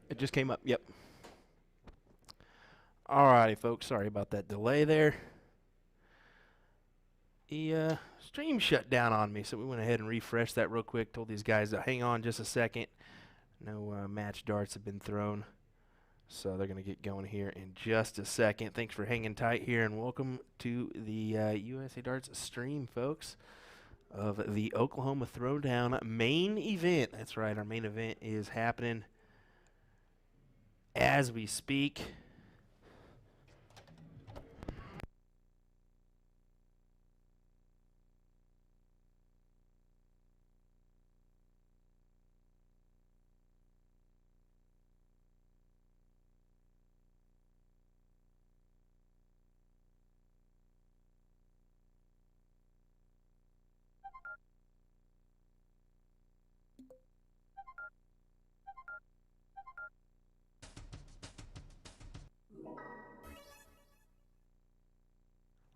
It just came up. Yep. Alrighty, folks. Sorry about that delay there. The stream shut down on me, so we went ahead and refreshed that real quick. Told these guys to hang on just a second. No match darts have been thrown, so they're going to get going here in just a second. Thanks for hanging tight here, and welcome to the USA Darts stream, folks, of the Oklahoma Throwdown main event. That's right, our main event is happening as we speak.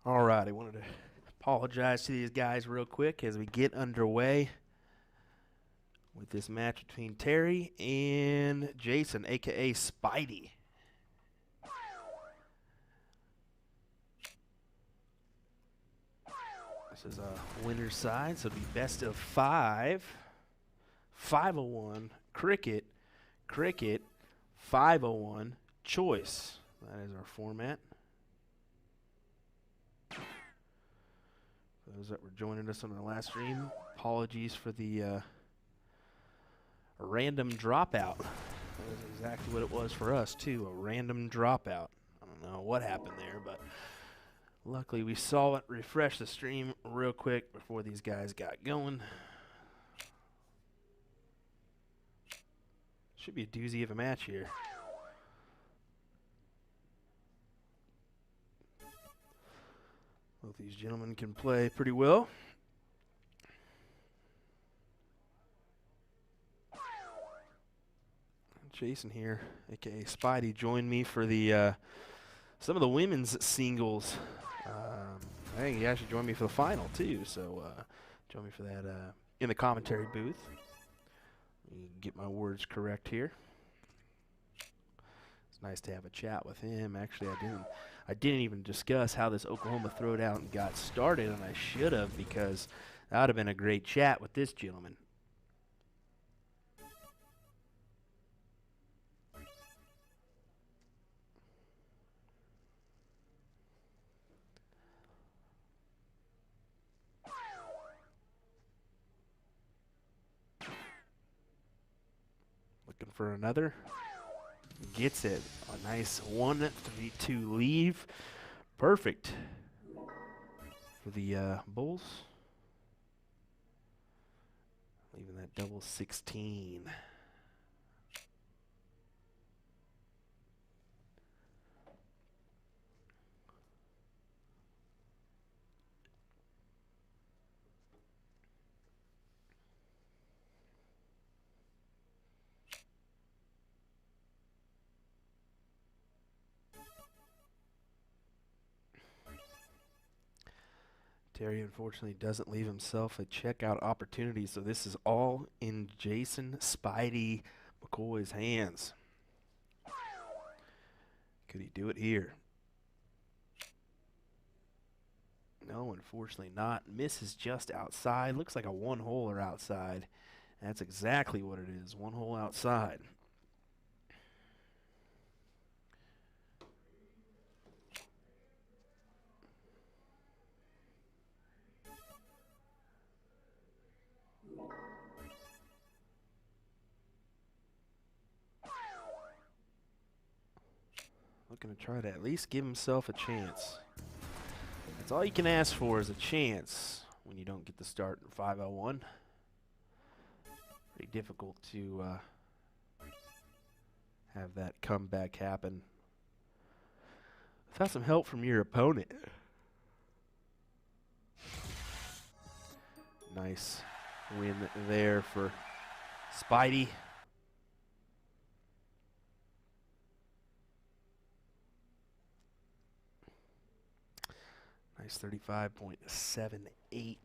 All right, I wanted to apologize to these guys real quick as we get underway with this match between Terry and Jason, a.k.a. Spidey. This is a winner's side, so it'll be best of 5. 501, cricket, 501, choice. That is our format. For those that were joining us on our last stream, apologies for the random dropout. That was exactly what it was for us, too, a random dropout. I don't know what happened there, but luckily we saw it, refresh the stream real quick before these guys got going. Should be a doozy of a match here. Both these gentlemen can play pretty well. Jason here, aka Spidey, joined me for the some of the women's singles. I think he actually joined me for the final too. So join me for that in the commentary booth. Let me get my words correct here. It's nice to have a chat with him. Actually, I didn't even discuss how this Oklahoma Throwdown got started, and I should have, because that would have been a great chat with this gentleman. Looking for another. Gets it. A nice 1-3-2 leave. Perfect for the Bulls. Leaving that double 16. Terry unfortunately doesn't leave himself a checkout opportunity, so this is all in Jason Spidey McCoy's hands. Could he do it here? No, unfortunately not. Misses just outside. Looks like a one-holer outside. That's exactly what it is, one hole outside. Looking to try to at least give himself a chance. That's all you can ask for, is a chance when you don't get the start in 501. Pretty difficult to have that comeback happen without some help from your opponent. Nice win there for Spidey. Nice 35.78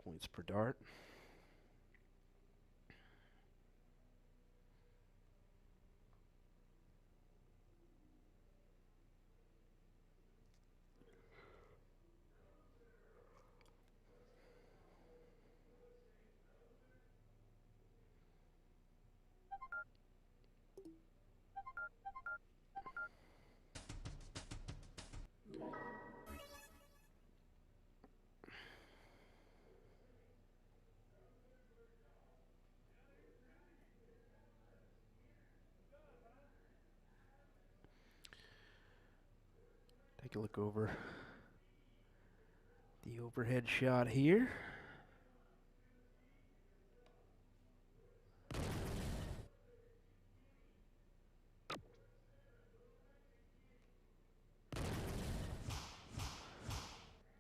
points per dart. take a look over the overhead shot here.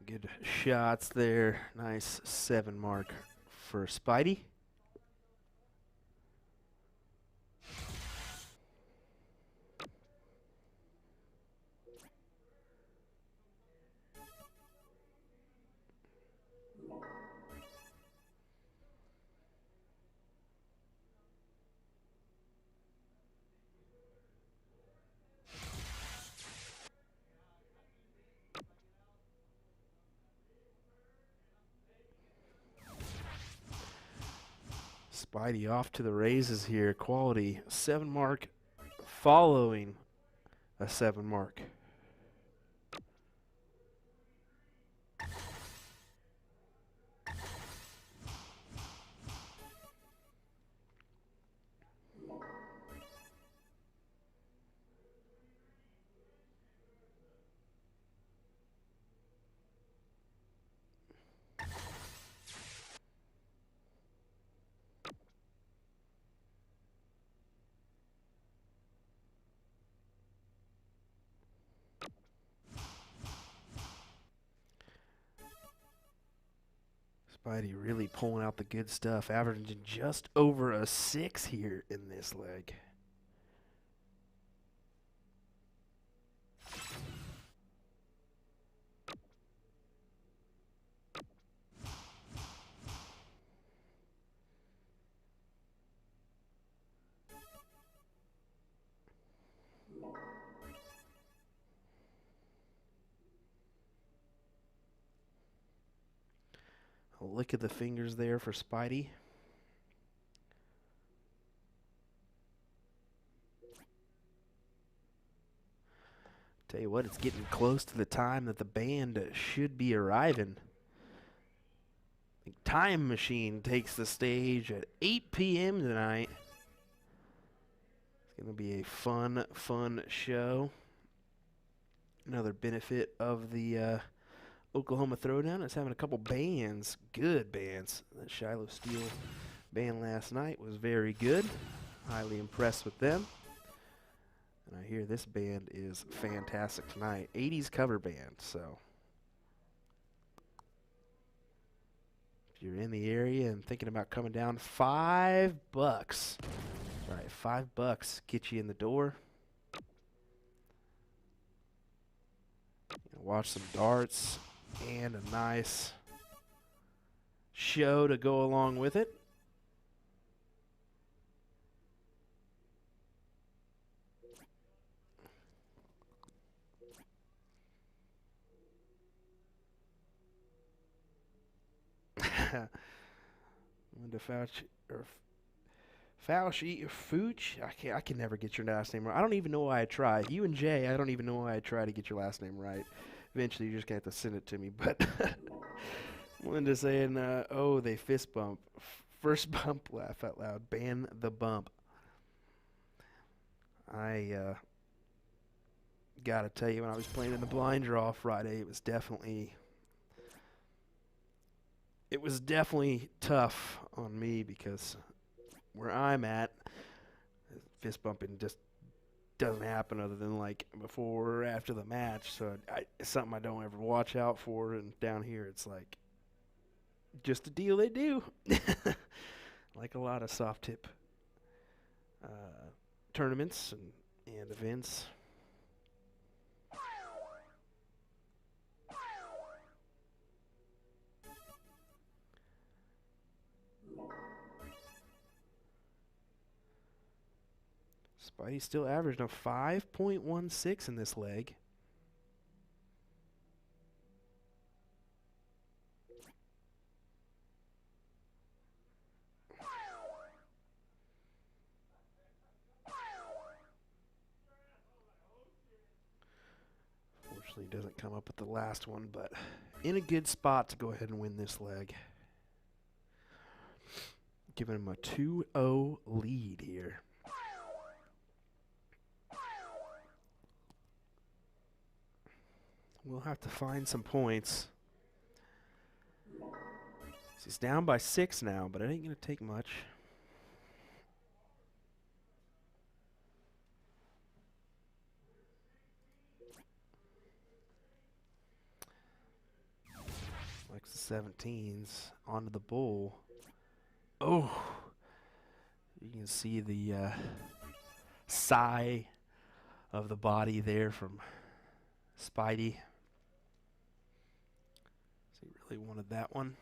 Good shots there. Nice 7 mark for Spidey. Spidey off to the raises here. Quality 7 mark following a 7 mark. Spidey really pulling out the good stuff, averaging just over a 6 here in this leg. A lick of the fingers there for Spidey. Tell you what, it's getting close to the time that the band should be arriving. The Time Machine takes the stage at 8 p.m. tonight. It's going to be a fun show. Another benefit of the Oklahoma Throwdown is having a couple bands, good bands. That Shiloh Steel band last night was very good. Highly impressed with them. And I hear this band is fantastic tonight. 80s cover band, so if you're in the area and thinking about coming down, $5. All right, $5 get you in the door. Watch some darts and a nice show to go along with it. Linda Fauci, Fooch. I can never get your last name right. I don't even know why I try. You and Jay, I don't even know why I try to get your last name right. Eventually, you're just going to have to send it to me. But Linda saying, oh, they fist bump. First bump, laugh out loud. Ban the bump. I got to tell you, when I was playing in the blind draw Friday, it was definitely tough on me because where I'm at, fist bumping just doesn't happen other than like before or after the match. So it's something I don't ever watch out for. And down here, it's like just a deal they do. Like a lot of soft tip tournaments and events. Spidey still averaged a 5.16 in this leg. Unfortunately, doesn't come up with the last one, but in a good spot to go ahead and win this leg. Giving him a 2-0 lead here. We'll have to find some points. He's down by 6 now, but it ain't going to take much. Likes the 17s onto the bull. Oh, you can see the sigh of the body there from Spidey. So he really wanted that one.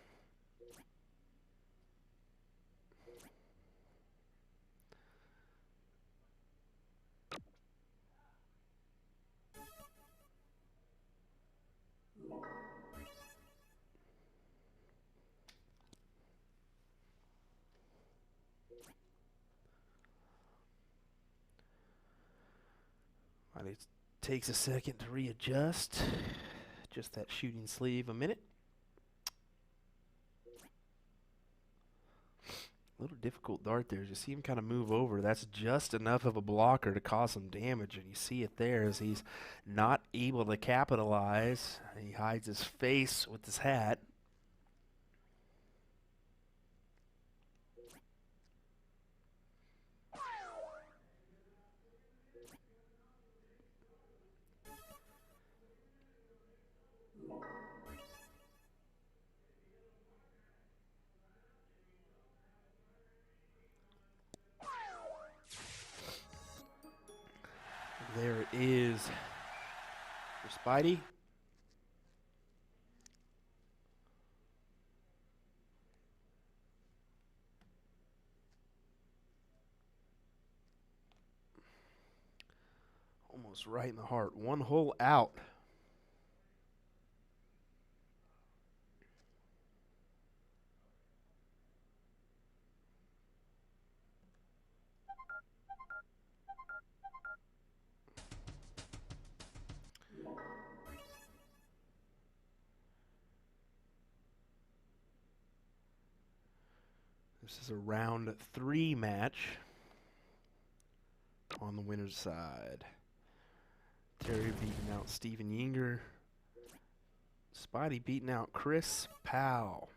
It takes a second to readjust. Just that shooting sleeve a minute. A little difficult dart there. As you see him kind of move over, that's just enough of a blocker to cause some damage. And you see it there as he's not able to capitalize. He hides his face with his hat. There it is for Spidey. Almost right in the heart. One hole out. This is a round 3 match on the winner's side. Terry beating out Steven Yinger. Spidey beating out Chris Powell.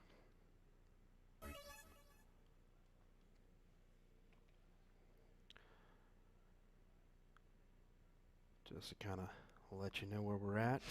Just to kind of let you know where we're at.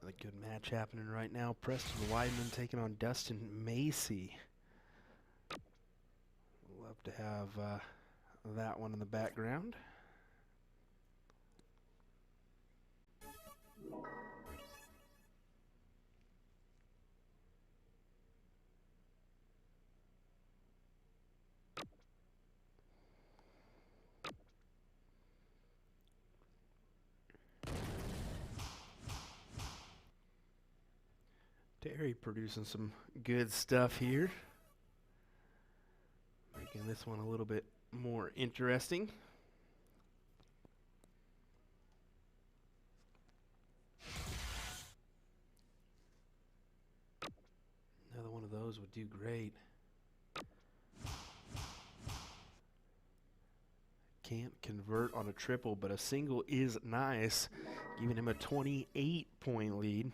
A good match happening right now. Preston Weidman taking on Dustin Macy. Love to have that one in the background. Terry producing some good stuff here. Making this one a little bit more interesting. Another one of those would do great. Can't convert on a triple, but a single is nice, giving him a 28-point lead.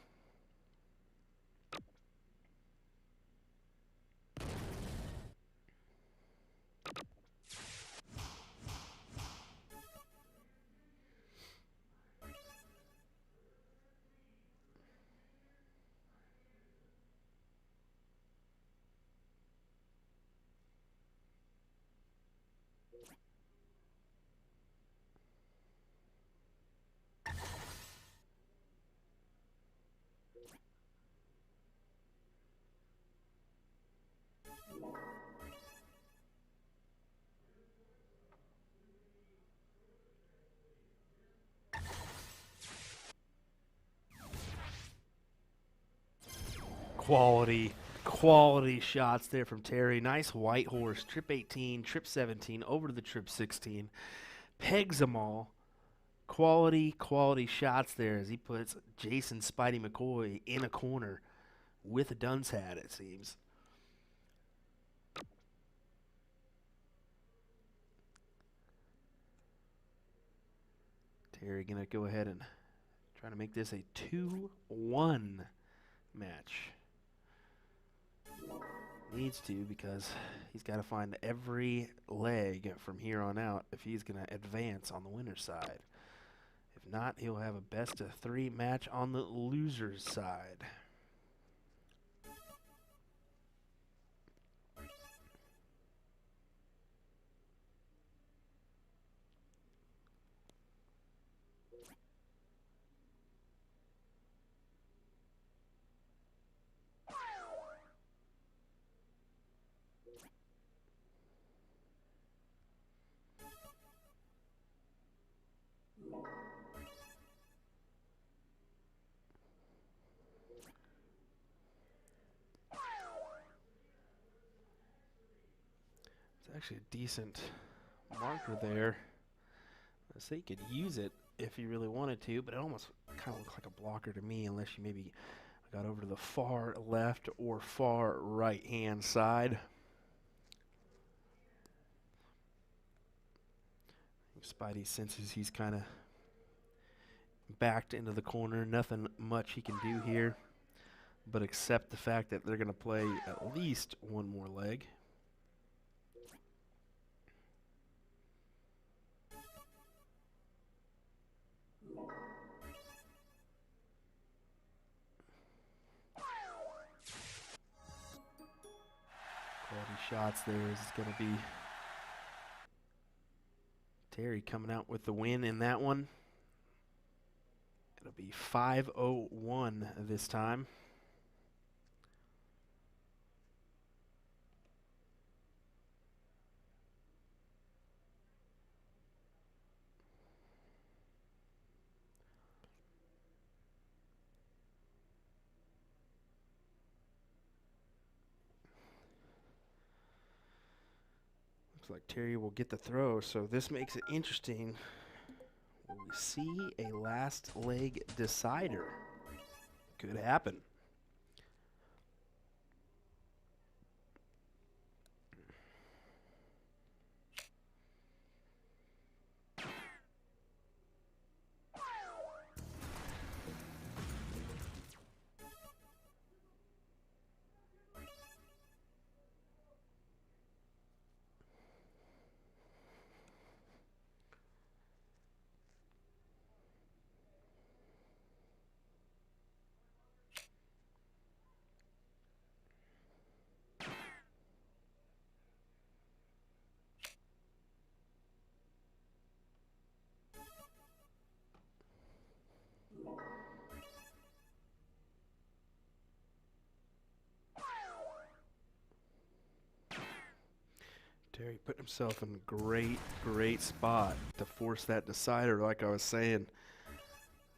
quality shots there from Terry. Nice white horse, trip 18, trip 17, over to the trip 16. Pegs them all. Quality shots there as he puts Jason Spidey McCoy in a corner with a dunce hat, it seems. Terry going to go ahead and try to make this a 2-1 match. Needs to, because he's got to find every leg from here on out if he's going to advance on the winner's side. If not, he'll have a best-of-3 match on the loser's side. It's actually a decent marker there. I say you could use it if you really wanted to, but it almost kind of looks like a blocker to me unless you maybe got over to the far left or far right hand side. Spidey senses he's kind of backed into the corner. Nothing much he can do here but accept the fact that they're going to play at least one more leg. Quality shots there is going to be Terry coming out with the win in that one. It'll be 5-0-1 this time. Looks like Terry will get the throw, so this makes it interesting. Will we see a last leg decider? Could happen. Terry put himself in a great spot to force that decider, like I was saying.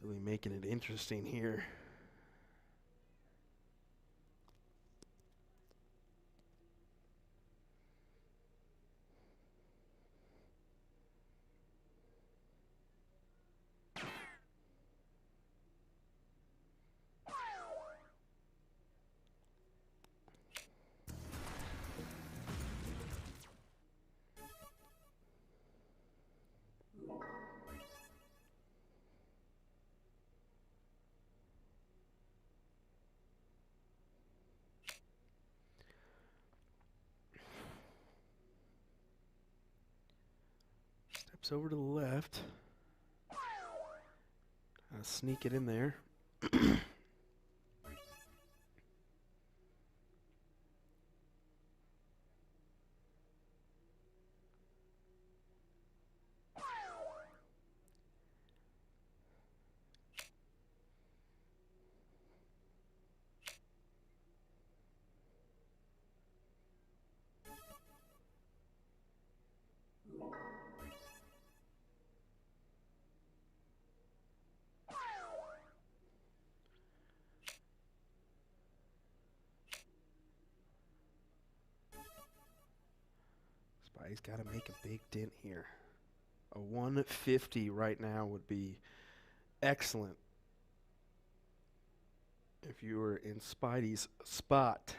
Really making it interesting here. Steps over to the left. Sneak it in there. Spidey's got to make a big dent here. A 150 right now would be excellent if you were in Spidey's spot.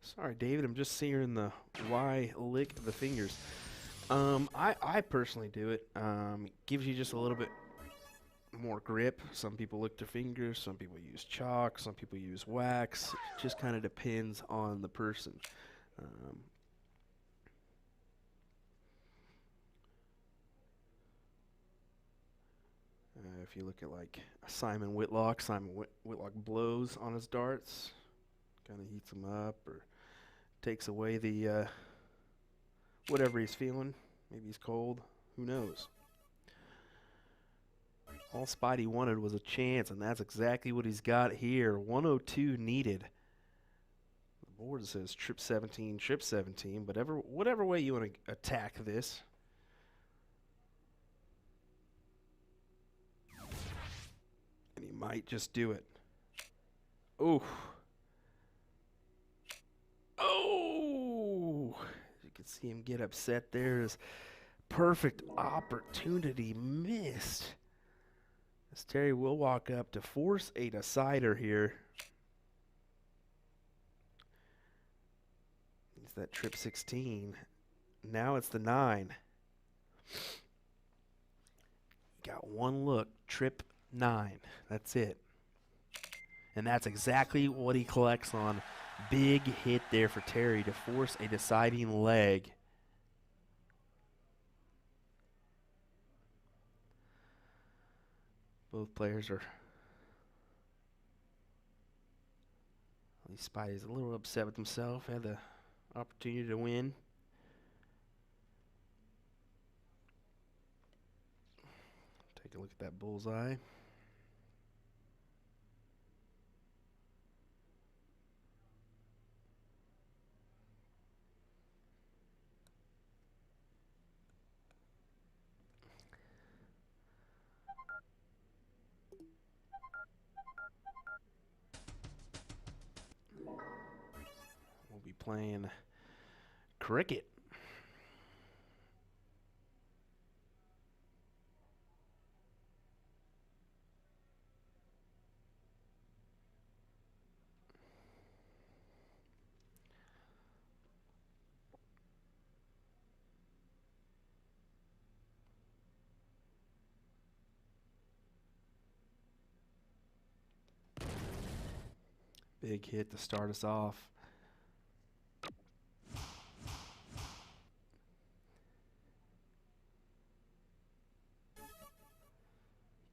Sorry, David, I'm just searing the why lick the fingers. I personally do it. Gives you just a little bit more grip. Some people lick their fingers, some people use chalk, some people use wax. It just kind of depends on the person. If you look at like Simon Whitlock blows on his darts, kind of heats them up or takes away the whatever he's feeling. Maybe he's cold. Who knows? All Spidey wanted was a chance, and that's exactly what he's got here. 102 needed. The board says trip 17, but whatever way you want to attack this. And he might just do it. Ooh. Oh! You can see him get upset there. His perfect opportunity missed. As Terry will walk up to force a decider here. He's that trip 16. Now it's the 9. Got one look. Trip 9. That's it. And that's exactly what he collects on. Big hit there for Terry to force a deciding leg. Both players are, at least Spidey's a little upset with himself. Had the opportunity to win. Take a look at that bullseye. We'll be playing cricket. Big hit to start us off.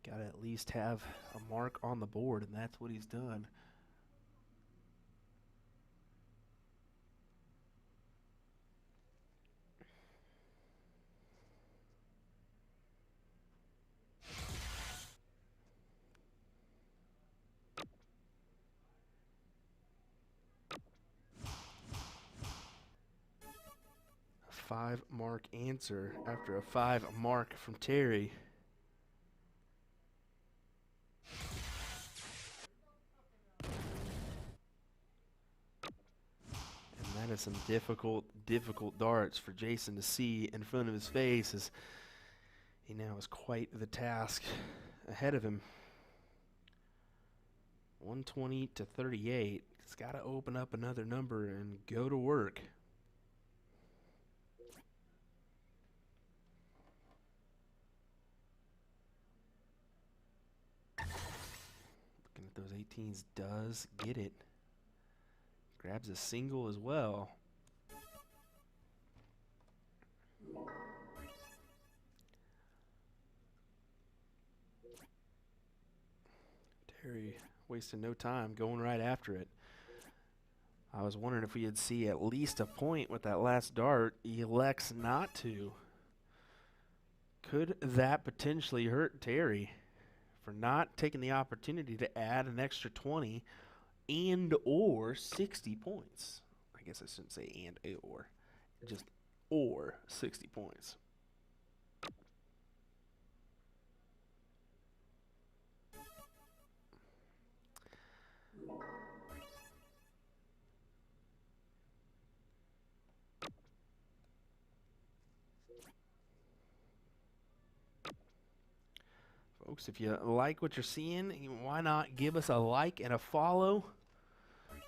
Got to at least have a mark on the board, and that's what he's done. A 5-mark answer after a 5-mark from Terry. And that is some difficult darts for Jason to see in front of his face, as he now has quite the task ahead of him. 120 to 38. He's got to open up another number and go to work. Looking at those 18s, does get it. Grabs a single as well. Terry wasting no time, going right after it. I was wondering if we would see at least a point with that last dart. He elects not to. Could that potentially hurt Terry for not taking the opportunity to add an extra 20 and or 60 points? I guess I shouldn't say and or, just or 60 points. Folks, if you like what you're seeing, why not give us a like and a follow?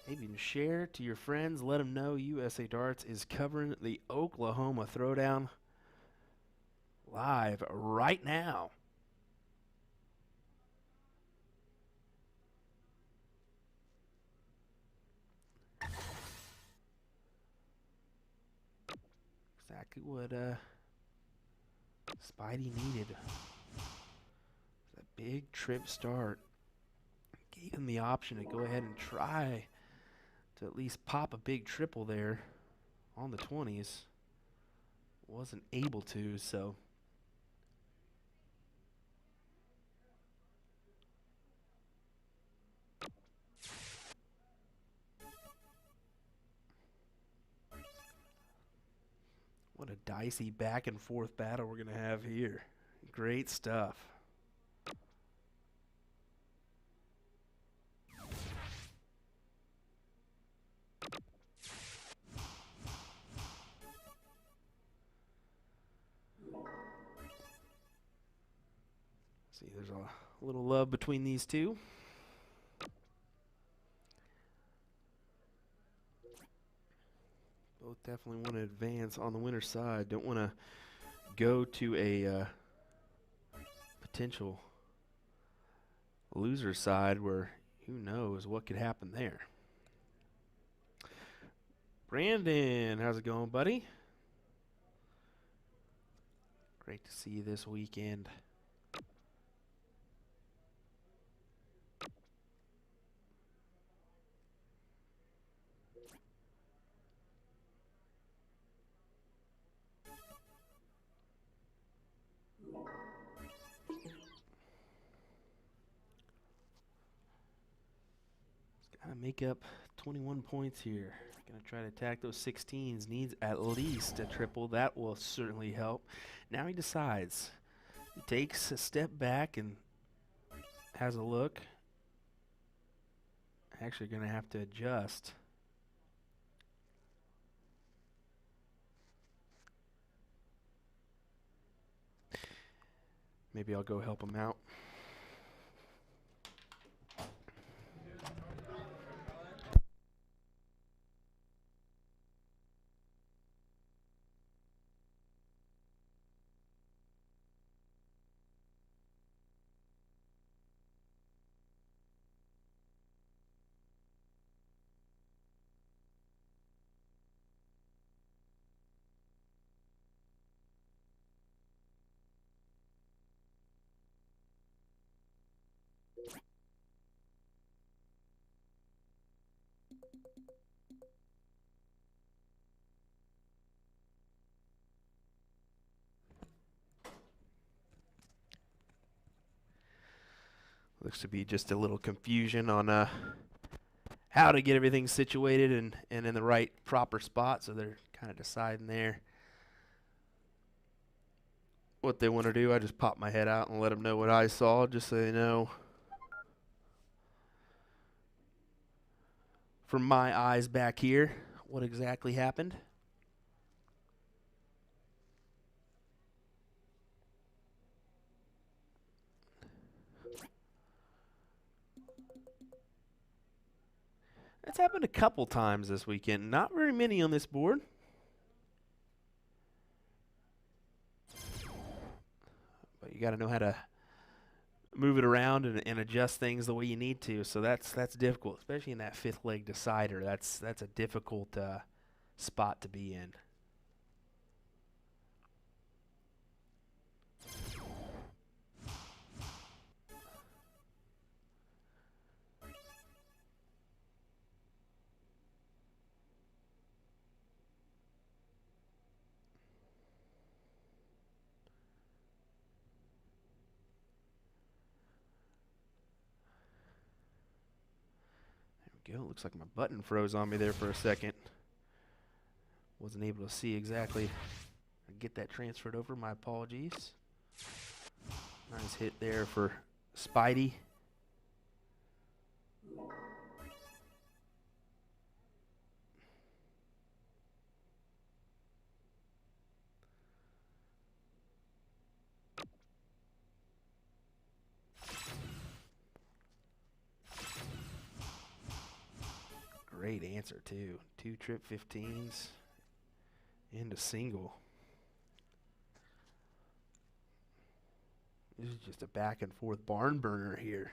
Maybe even share to your friends. Let them know USA Darts is covering the Oklahoma Throwdown live right now. Exactly what Spidey needed. That big trip start gave him the option to go ahead and try to at least pop a big triple there on the 20s. Wasn't able to, so what a dicey back and forth battle we're going to have here. Great stuff. See, there's a little love between these two. Both definitely want to advance on the winner's side. Don't want to go to a potential loser side where who knows what could happen there. Brandon, how's it going, buddy? Great to see you this weekend. Gotta make up 21 points here. Gonna try to attack those 16s. Needs at least a triple. That will certainly help. Now he decides. He takes a step back and has a look. Actually gonna have to adjust. Maybe I'll go help him out. Looks to be just a little confusion on how to get everything situated and in the right proper spot, so they're kind of deciding there what they want to do. I just popped my head out and let them know what I saw, just so they know from my eyes back here what exactly happened. That's happened a couple times this weekend. Not very many on this board. But you got to know how to move it around and adjust things the way you need to. So that's difficult, especially in that fifth leg decider. That's a difficult spot to be in. There we go. Looks like my button froze on me there for a second. Wasn't able to see exactly or get that transferred over. My apologies. Nice hit there for Spidey. Great answer, too. 2 trip 15s into single. This is just a back and forth barn burner here.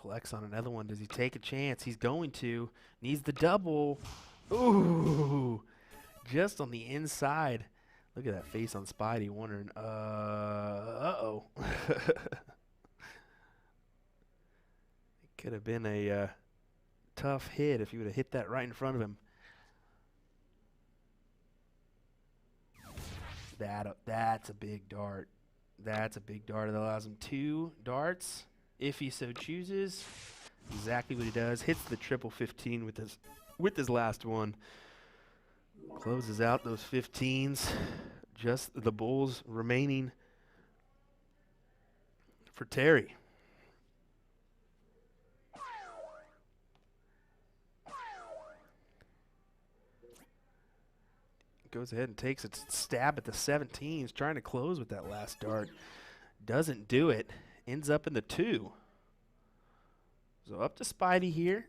Collects on another one. Does he take a chance? He's going to. Needs the double. Ooh, just on the inside. Look at that face on Spidey wondering, uh-oh. It could have been a tough hit if he would have hit that right in front of him. That's a big dart. That's a big dart. That allows him 2 darts if he so chooses. Exactly what he does. Hits the triple 15 with his last one. Closes out those 15s. Just the bulls remaining for Terry. Goes ahead and takes a stab at the 17s, trying to close with that last dart. Doesn't do it. Ends up in the 2. So up to Spidey here.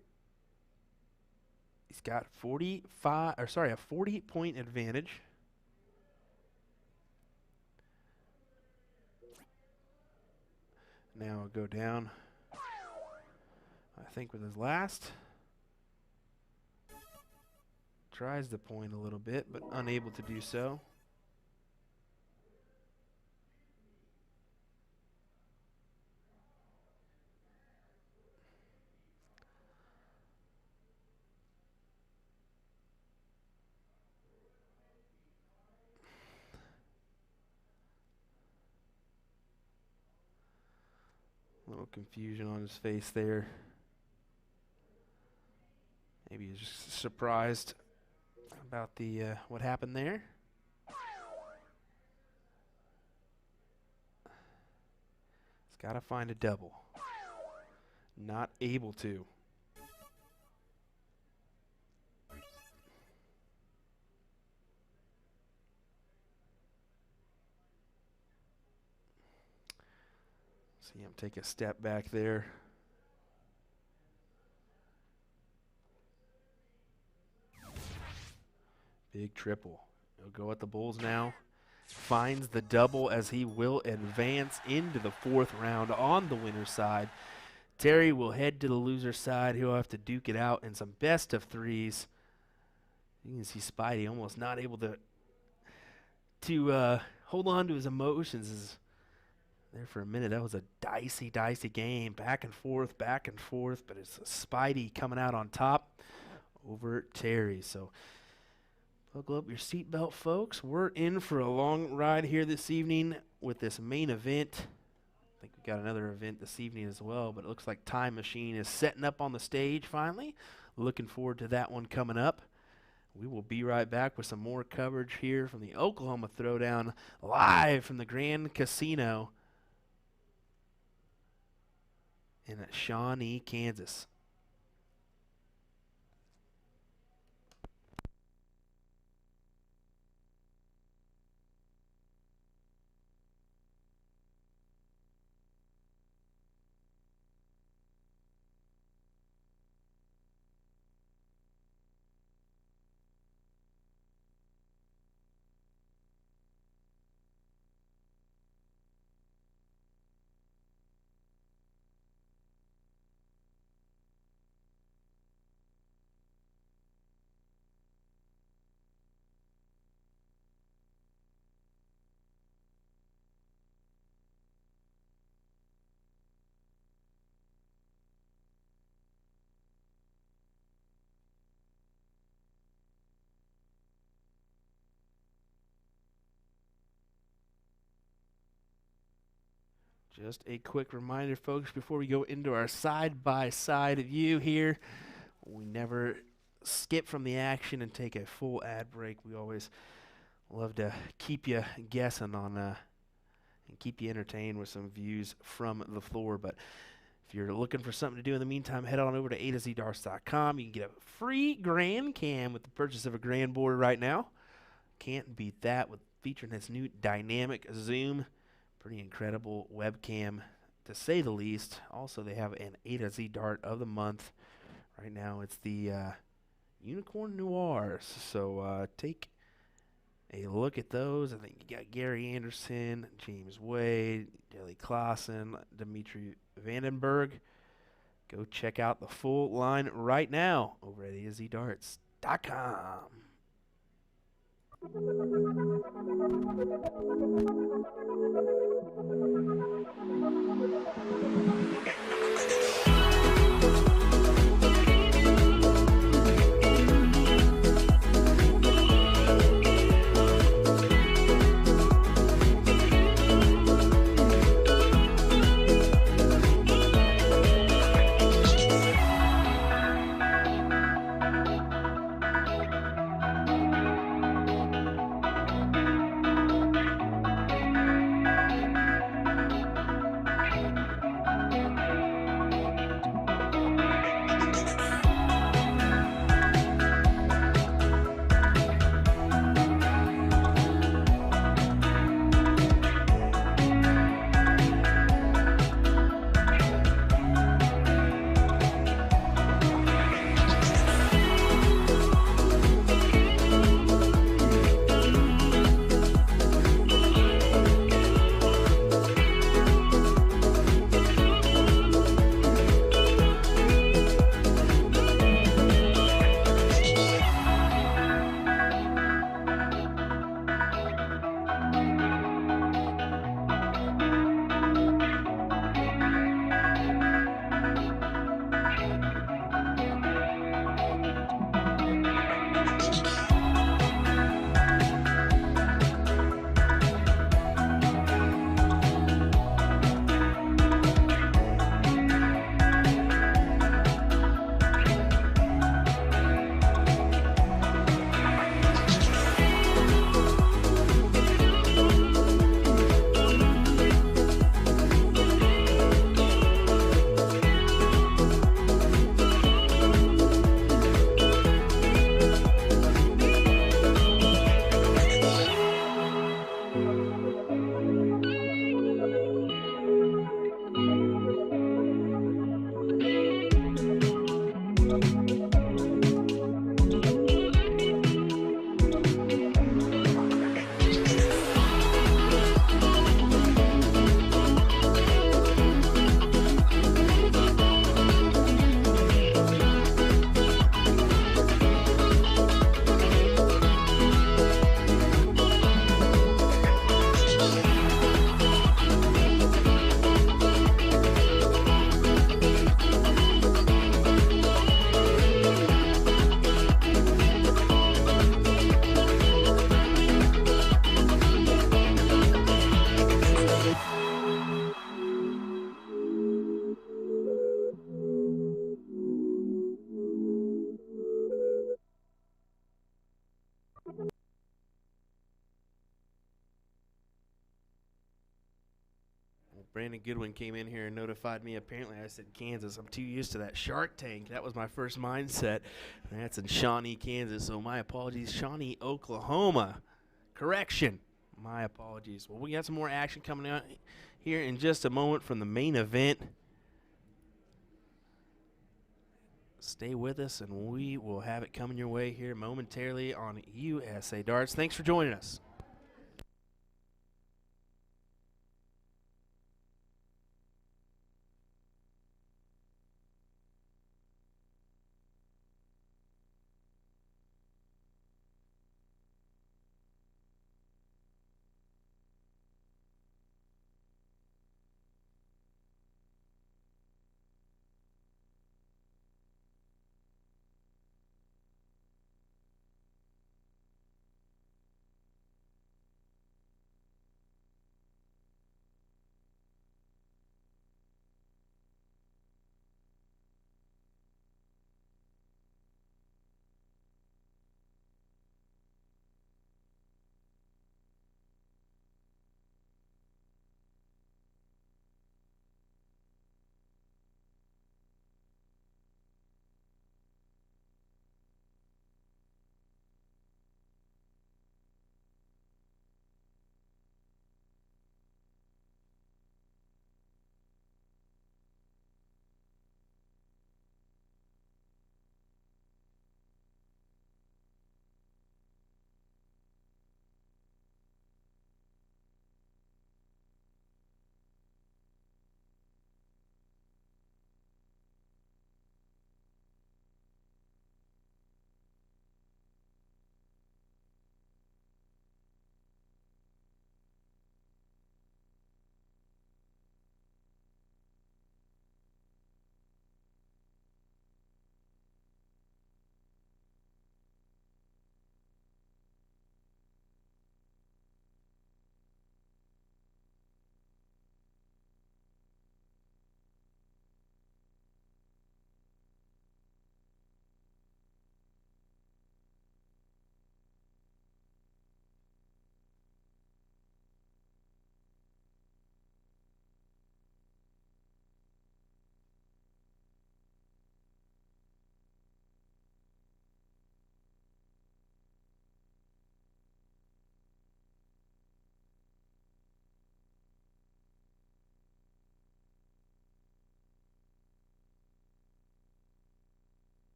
He's got a 40-point advantage. Now go down, I think, with his last. Tries the point a little bit, but unable to do so. A little confusion on his face there. Maybe he's just surprised about the what happened there. He's got to find a double. Not able to. See him take a step back there. Big triple. He'll go at the bulls now. Finds the double as he will advance into the 4th round on the winner's side. Terry will head to the loser's side. He'll have to duke it out in some best of 3s. You can see Spidey almost not able to hold on to his emotions. There for a minute, that was a dicey game. Back and forth, but it's Spidey coming out on top over Terry. So buckle up your seatbelt, folks. We're in for a long ride here this evening with this main event. I think we got another event this evening as well, but it looks like Time Machine is setting up on the stage finally. Looking forward to that one coming up. We will be right back with some more coverage here from the Oklahoma Throwdown, live from the Grand Casino in Shawnee, Kansas. Just a quick reminder, folks, before we go into our side-by-side view here, we never skip from the action and take a full ad break. We always love to keep you guessing on and keep you entertained with some views from the floor. But if you're looking for something to do in the meantime, head on over to usadarts.com. You can get a free Grand Cam with the purchase of a Grand board right now. Can't beat that with featuring its new dynamic zoom. Pretty incredible webcam, to say the least. Also, they have an A to Z dart of the month. Right now, it's the Unicorn Noirs. So take a look at those. I think you got Gary Anderson, James Wade, Deli Clausen, Dimitri Vandenberg. Go check out the full line right now over at usadarts.com. Brandon Goodwin came in here and notified me. Apparently, I said Kansas. I'm too used to that Shark Tank. That was my first mindset. That's in Shawnee, Kansas. So my apologies. Shawnee, Oklahoma. Correction. My apologies. Well, we got some more action coming out here in just a moment from the main event. Stay with us, and we will have it coming your way here momentarily on USA Darts. Thanks for joining us.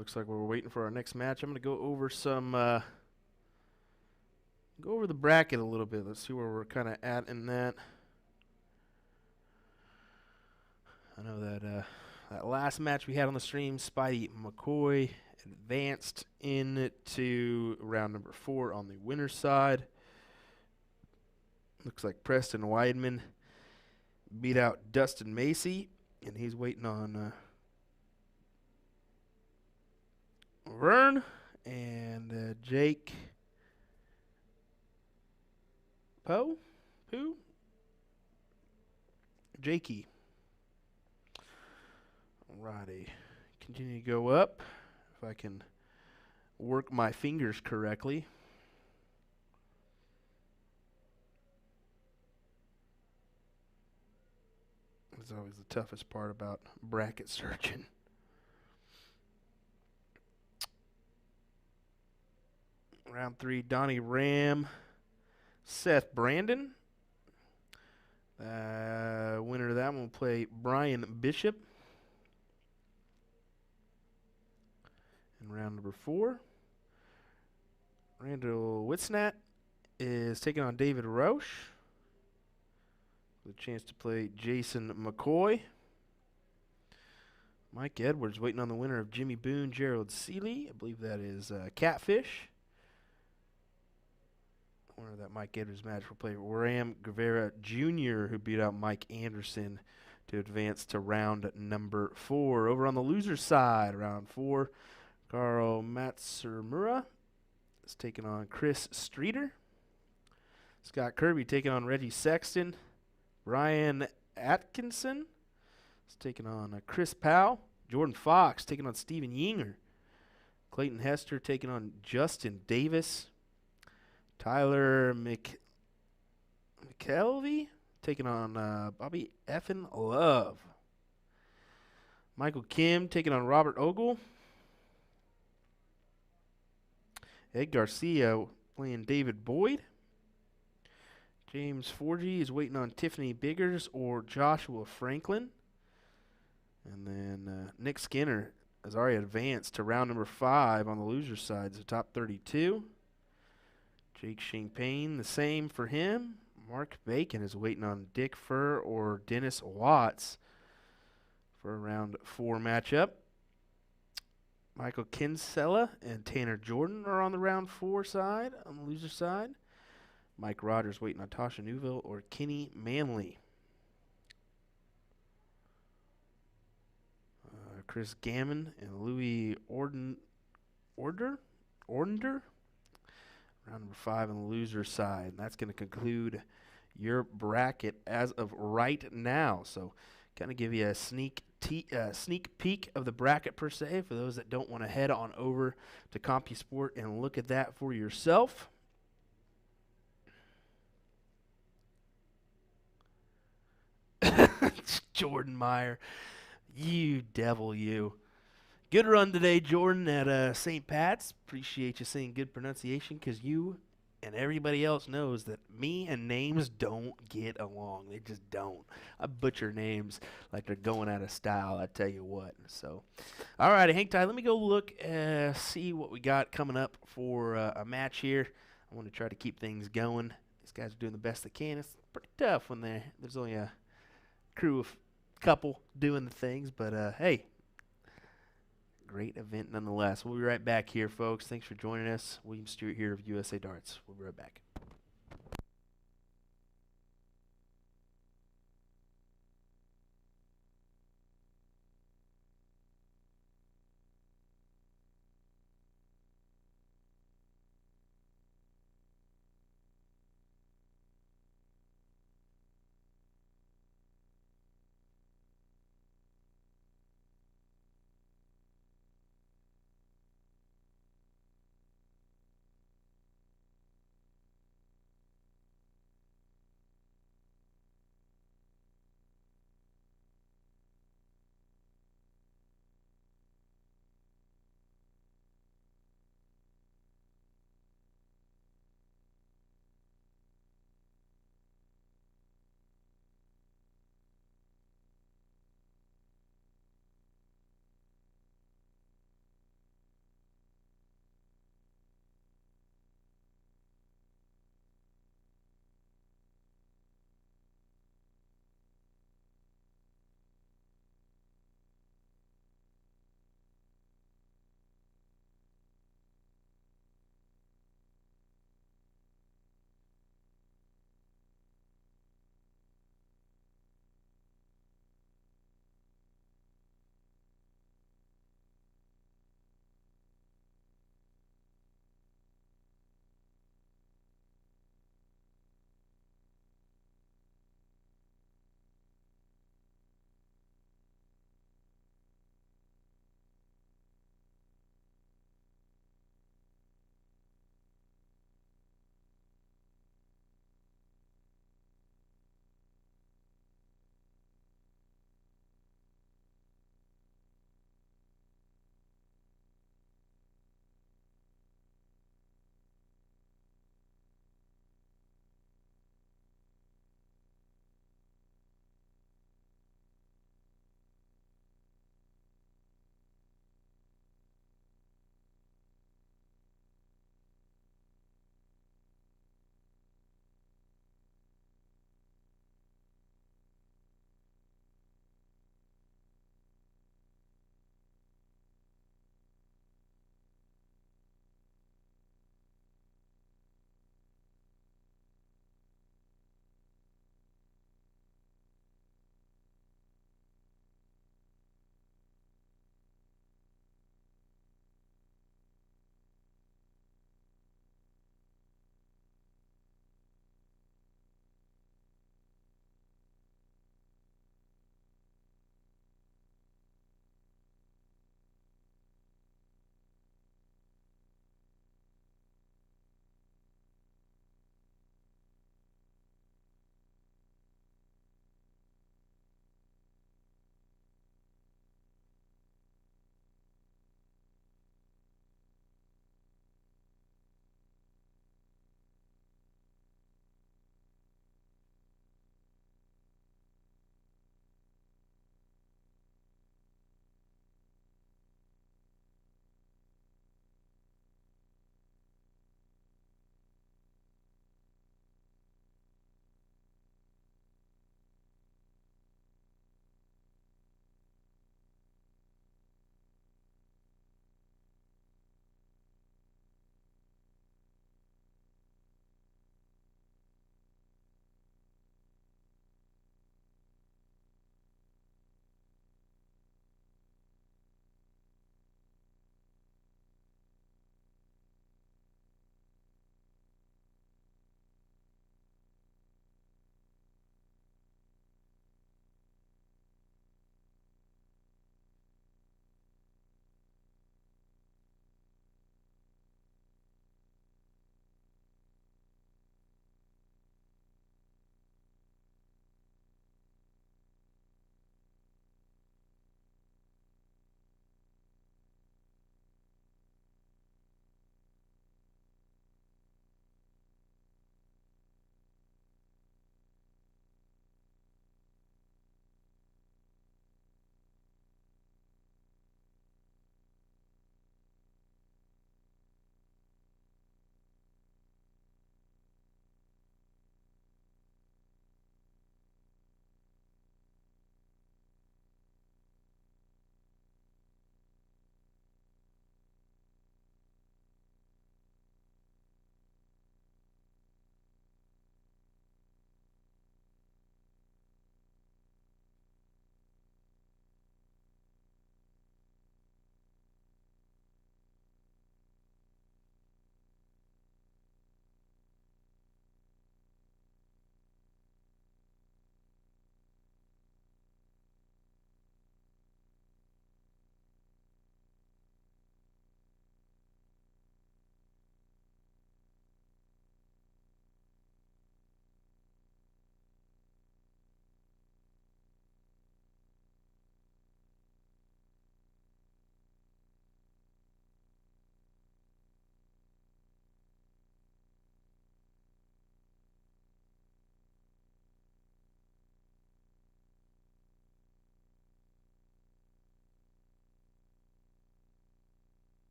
looks like we're waiting for our next match. I'm going to go over go over the bracket a little bit. Let's see where we're kind of at in that. I know that that last match we had on the stream, Spidey McCoy advanced into round number 4 on the winner's side. Looks like Preston Weidman beat out Dustin Macy, and he's waiting on Vern and Jake Jakey. Alrighty, continue to go up. If I can work my fingers correctly. That's always the toughest part about bracket searching. Round 3, Donnie Ram, Seth Brandon. Winner of that one will play Brian Bishop. In round number 4, Randall Witsnat is taking on David Roche. With a chance to play Jason McCoy. Mike Edwards waiting on the winner of Jimmy Boone, Gerald Seeley. I believe that is Catfish. Winner of that Mike Edwards match will play Ram Guevara Jr., who beat out Mike Anderson to advance to round number 4. Over on the loser's side, round 4, Carl Matsurmura is taking on Chris Streeter. Scott Kirby taking on Reggie Sexton. Brian Atkinson is taking on Chris Powell. Jordan Fox taking on Steven Yinger. Clayton Hester taking on Justin Davis. Tyler McKelvey taking on Bobby Effin Love. Michael Kim taking on Robert Ogle. Ed Garcia playing David Boyd. James Forgy is waiting on Tiffany Biggers or Joshua Franklin. And then Nick Skinner has already advanced to round number 5 on the loser's side, so top 32. Jake Champagne, the same for him. Mark Bacon is waiting on Dick Furr or Dennis Watts for a round 4 matchup. Michael Kinsella and Tanner Jordan are on the round 4 side, on the loser side. Mike Rogers waiting on Tasha Newville or Kenny Manley. Chris Gammon and Louis Order. Round number 5 on the loser side. And that's going to conclude your bracket as of right now. So kind of give you a sneak peek of the bracket per se for those that don't want to head on over to CompuSport and look at that for yourself. Jordan Meyer, you devil, you. Good run today, Jordan, at St. Pat's. Appreciate you saying good pronunciation because you and everybody else knows that me and names don't get along. They just don't. I butcher names like they're going out of style, I tell you what. So, all right, hang tight. Let me go look, see what we got coming up for a match here. I want to try to keep things going. These guys are doing the best they can. It's pretty tough when there's only a crew of couple doing the things, but hey, great event nonetheless. We'll be right back here, folks. Thanks for joining us. William Stuart here of USA Darts. We'll be right back.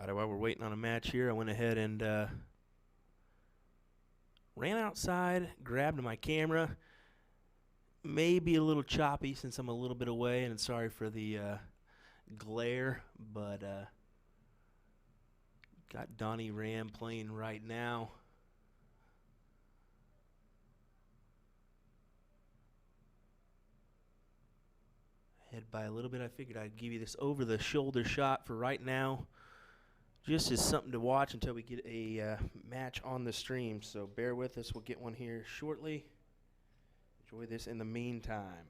All right, while we're waiting on a match here, I went ahead and ran outside, grabbed my camera. Maybe a little choppy since I'm a little bit away, and sorry for the glare, but got Donnie Ram playing right now. Head by a little bit. I figured I'd give you this over-the-shoulder shot for right now, just as something to watch until we get a match on the stream. So bear with us. We'll get one here shortly. Enjoy this in the meantime.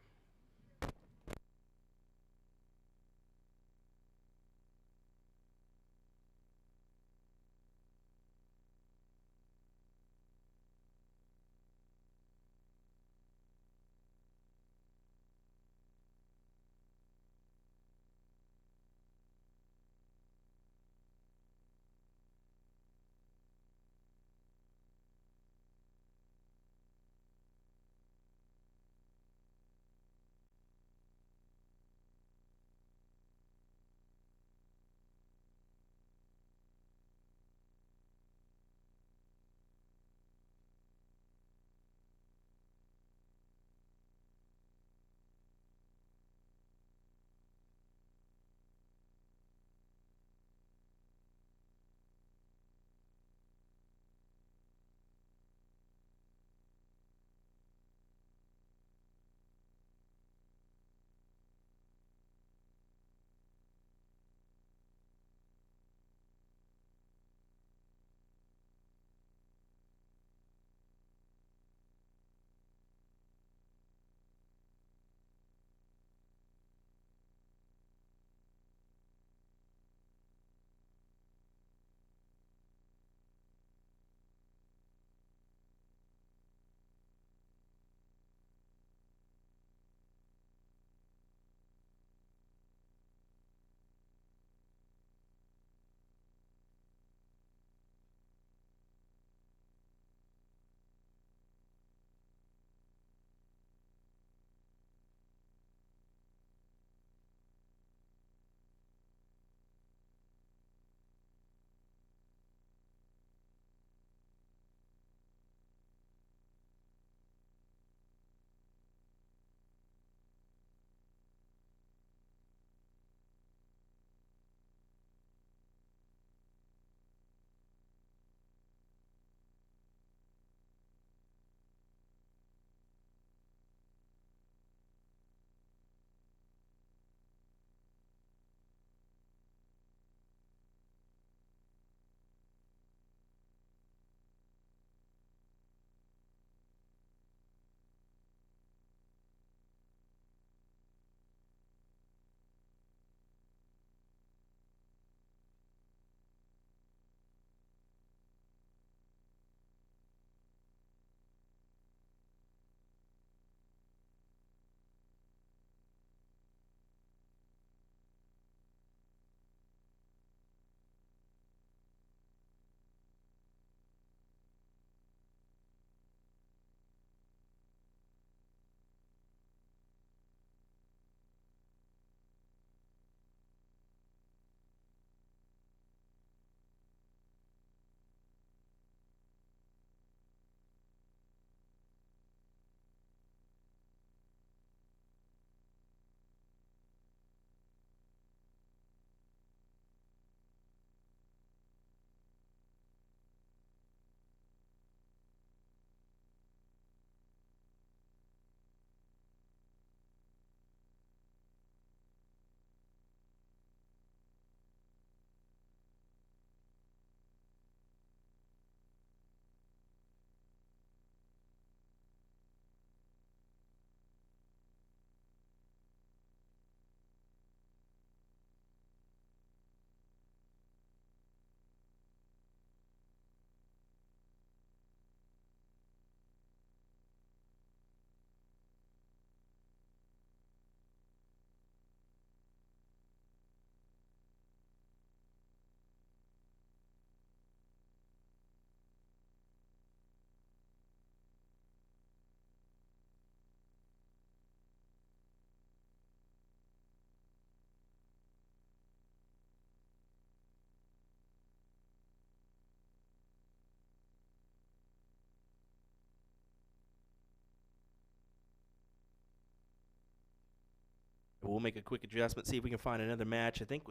but we'll make a quick adjustment, see if we can find another match. I think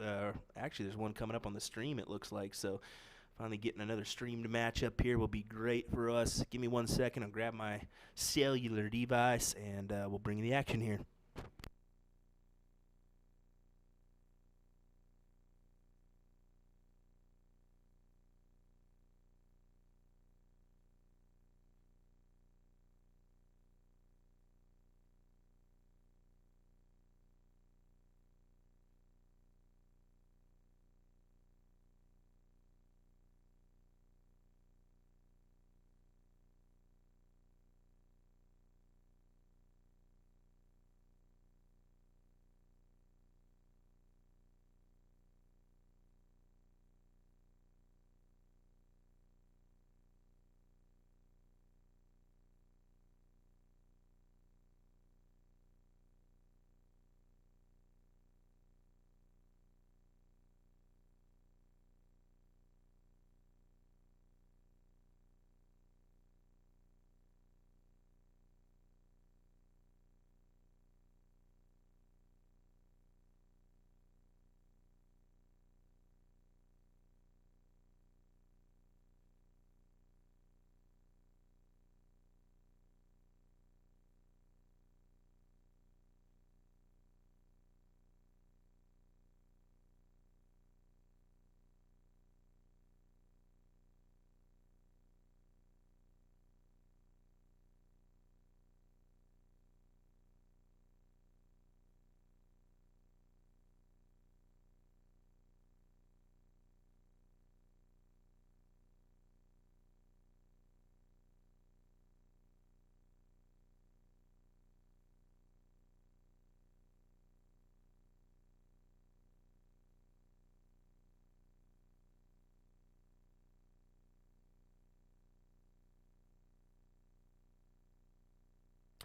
actually there's one coming up on the stream, it looks like, so finally getting another streamed match up here will be great for us. Give me 1 second. I'll grab my cellular device, and we'll bring the action here.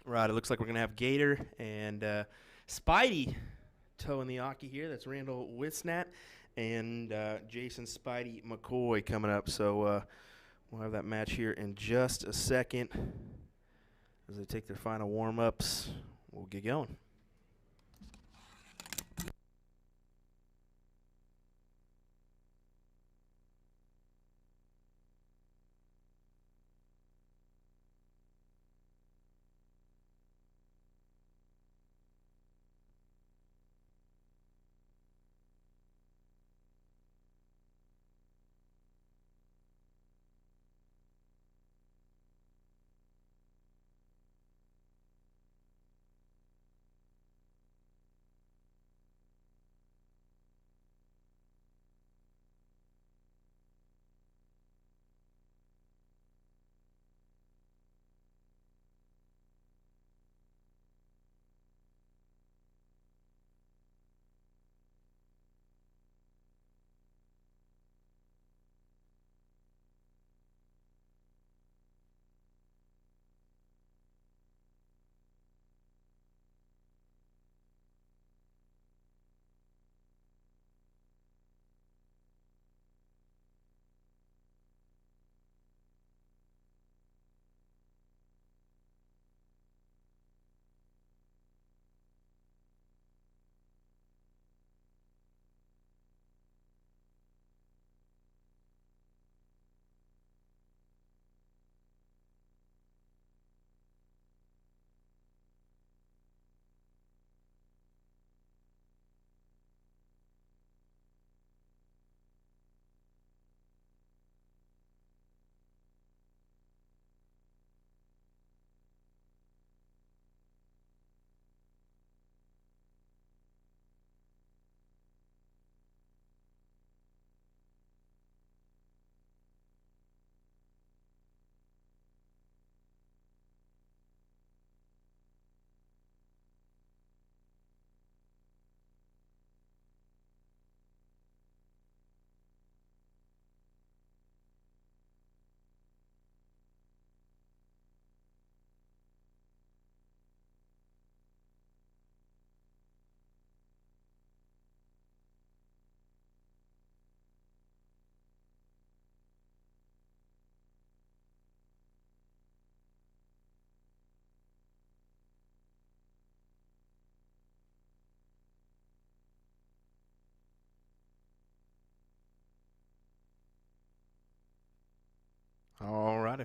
Right, it looks like we're going to have Gator and Spidey towing the Aki here. That's Randall Wisnat and Jason Spidey McCoy coming up. So we'll have that match here in just a second. As they take their final warm-ups, we'll get going.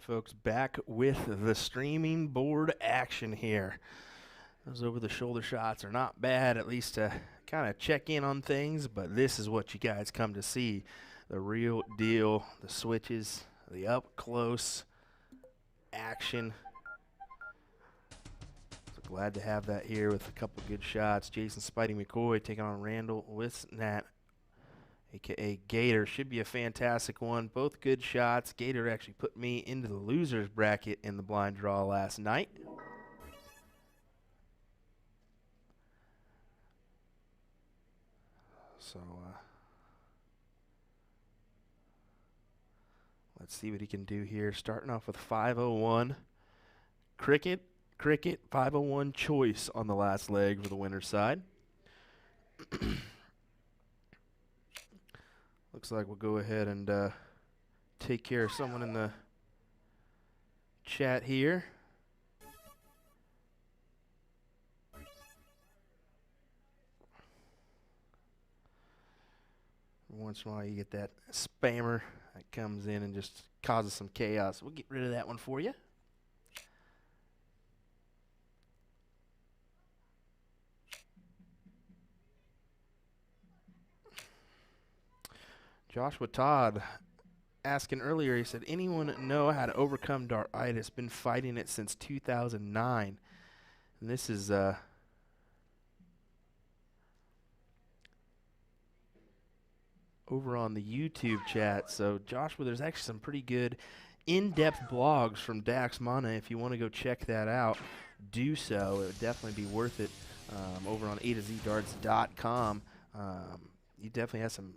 Howdy folks, back with the streaming board action here. Those over-the-shoulder shots are not bad, at least to kind of check in on things, but this is what you guys come to see. The real deal, the switches, the up-close action. So glad to have that here with a couple good shots. Jason Spidey McCoy taking on Randall Wisnat, a.k.a. Gator. Should be a fantastic one. Both good shots. Gator actually put me into the losers bracket in the blind draw last night. So let's see what he can do here. Starting off with 501. Cricket, 501 choice on the last leg for the winner's side. Looks like we'll go ahead and take care of someone in the chat here. Once in a while you get that spammer that comes in and just causes some chaos. We'll get rid of that one for you. Joshua Todd asking earlier, he said, anyone know how to overcome dartitis? Been fighting it since 2009. And this is over on the YouTube chat. So Joshua, there's actually some pretty good in-depth blogs from Dax Mana. If you want to go check that out, do so. It would definitely be worth it. Over on usadartsproduction. You definitely have some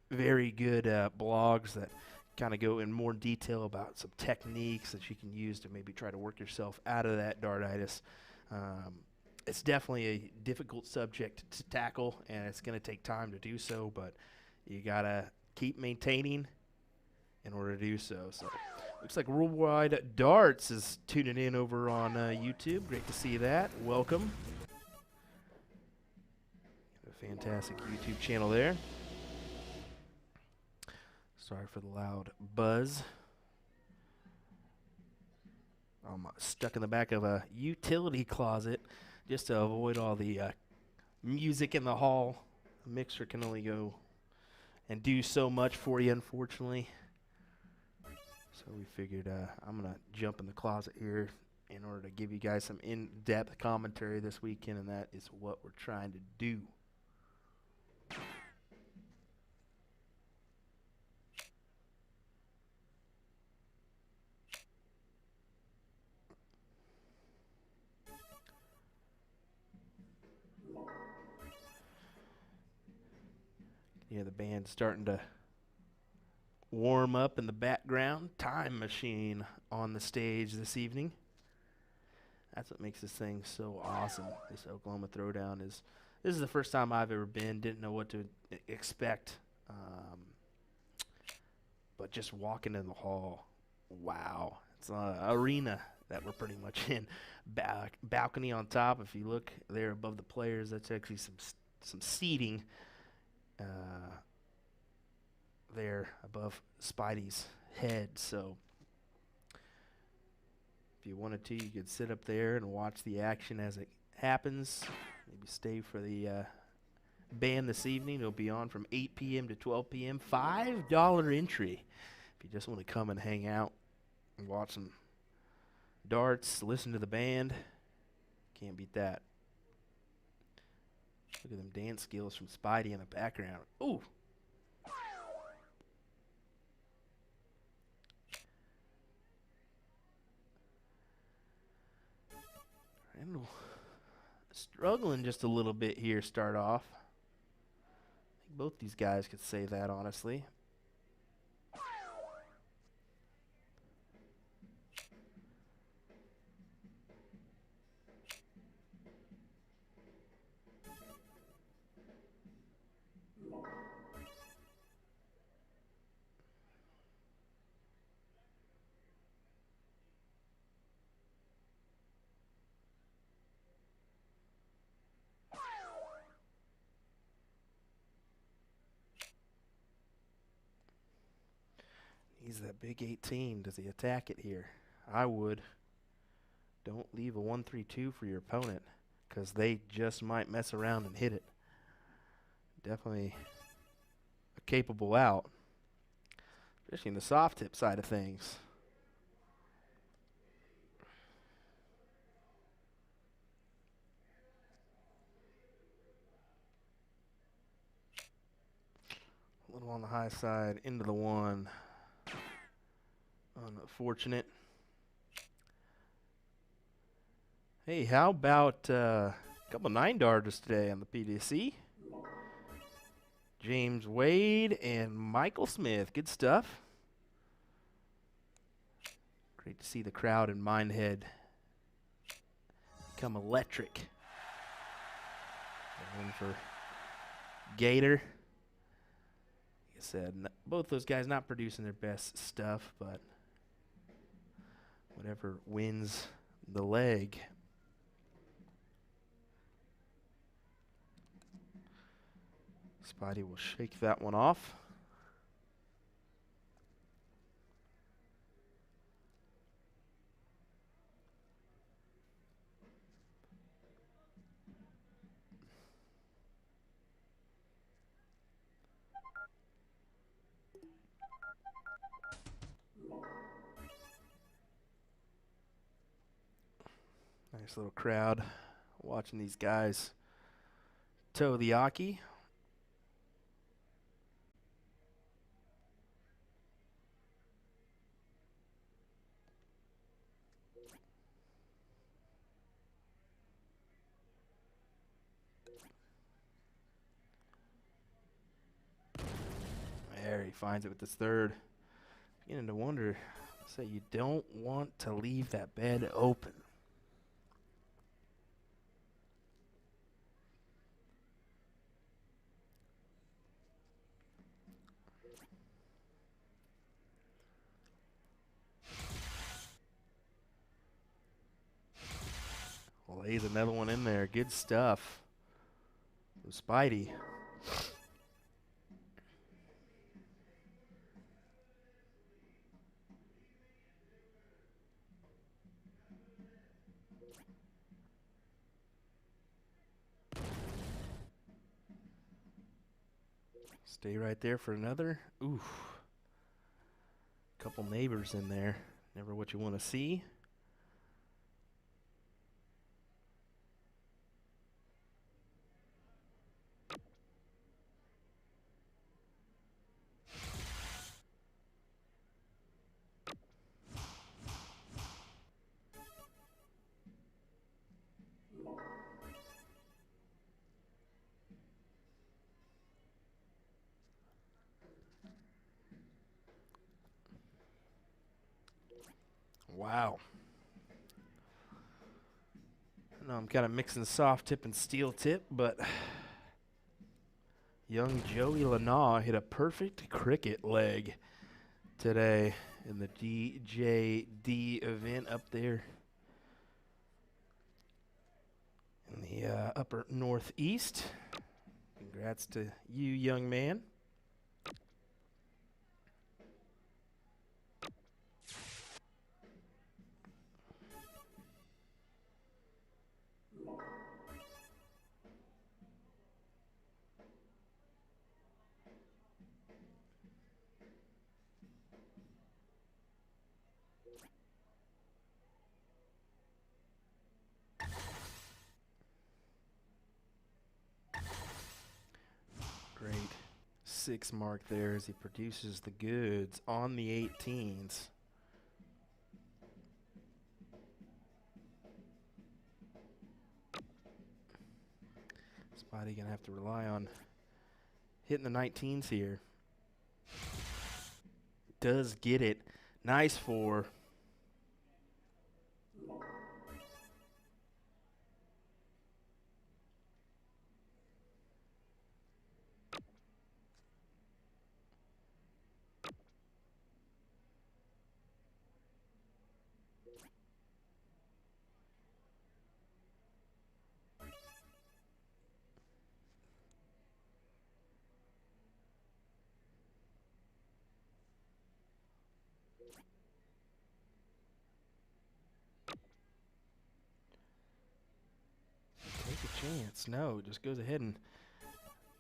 very good blogs that kind of go in more detail about some techniques that you can use to maybe try to work yourself out of that dartitis. It's definitely a difficult subject to tackle, and it's going to take time to do so, but you got to keep maintaining in order to do so. So looks like Worldwide Darts is tuning in over on YouTube. Great to see that. Welcome. A fantastic YouTube channel there. Sorry for the loud buzz. I'm stuck in the back of a utility closet just to avoid all the music in the hall. The mixer can only go and do so much for you, unfortunately. So we figured I'm going to jump in the closet here in order to give you guys some in-depth commentary this weekend, and that is what we're trying to do. Yeah, the band's starting to warm up in the background. Time Machine on the stage this evening. That's what makes this thing so awesome. This Oklahoma Throwdown this is the first time I've ever been. Didn't know what to expect. But just walking in the hall, wow. It's an arena that we're pretty much in. Balcony on top. If you look there above the players, that's actually some seating there above Spidey's head. So if you wanted to, you could sit up there and watch the action as it happens. Maybe stay for the band this evening. It'll be on from 8 p.m. to 12 p.m. $5 entry. If you just want to come and hang out and watch some darts, listen to the band, can't beat that. Look at them dance skills from Spidey in the background. Ooh! Randall struggling just a little bit here, start off. I think both these guys could say that, honestly. He's that big 18. Does he attack it here? I would. Don't leave a 1-3-2 for your opponent, because they just might mess around and hit it. Definitely a capable out, especially in the soft tip side of things. A little on the high side, into the one. Unfortunate. Hey, how about a couple 9-darters today on the PDC? James Wade and Michael Smith. Good stuff. Great to see the crowd in Minehead become electric. One for Gator. Like I said, both those guys not producing their best stuff, but whatever wins the leg. Spidey will shake that one off. Nice little crowd watching these guys toe the Aki. There, he finds it with his third. Beginning to wonder, say you don't want to leave that bed open. Lays another one in there. Good stuff. Spidey. Stay right there for another. Oof. Couple neighbors in there. Never what you want to see. Wow. I know I'm kind of mixing soft tip and steel tip, but young Joey Lanaw hit a perfect cricket leg today in the DJD event up there in the upper northeast. Congrats to you, young man. Great 6 mark there as he produces the goods on the 18s. Spotty gonna have to rely on hitting the 19s here. Does get it. Nice 4. chance. No, just goes ahead and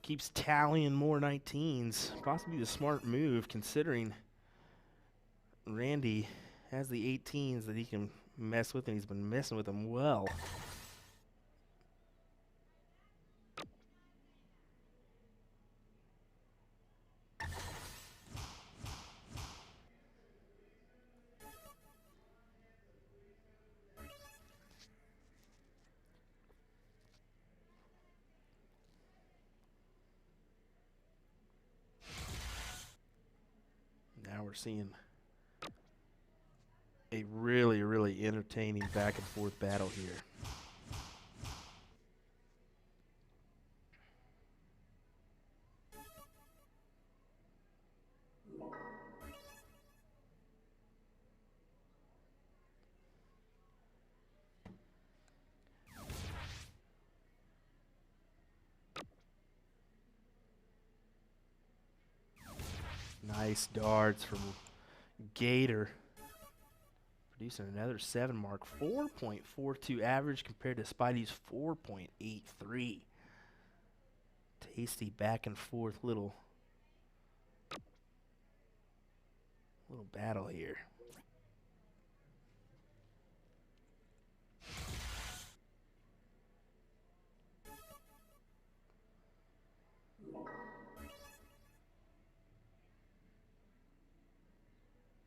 keeps tallying more 19s. Possibly the smart move, considering Randy has the 18s that he can mess with, and he's been messing with them well. Now we're seeing a really, really entertaining back and forth battle here. Nice darts from Gator. Producing another 7 mark. 4.42 average compared to Spidey's 4.83. Tasty back and forth little battle here.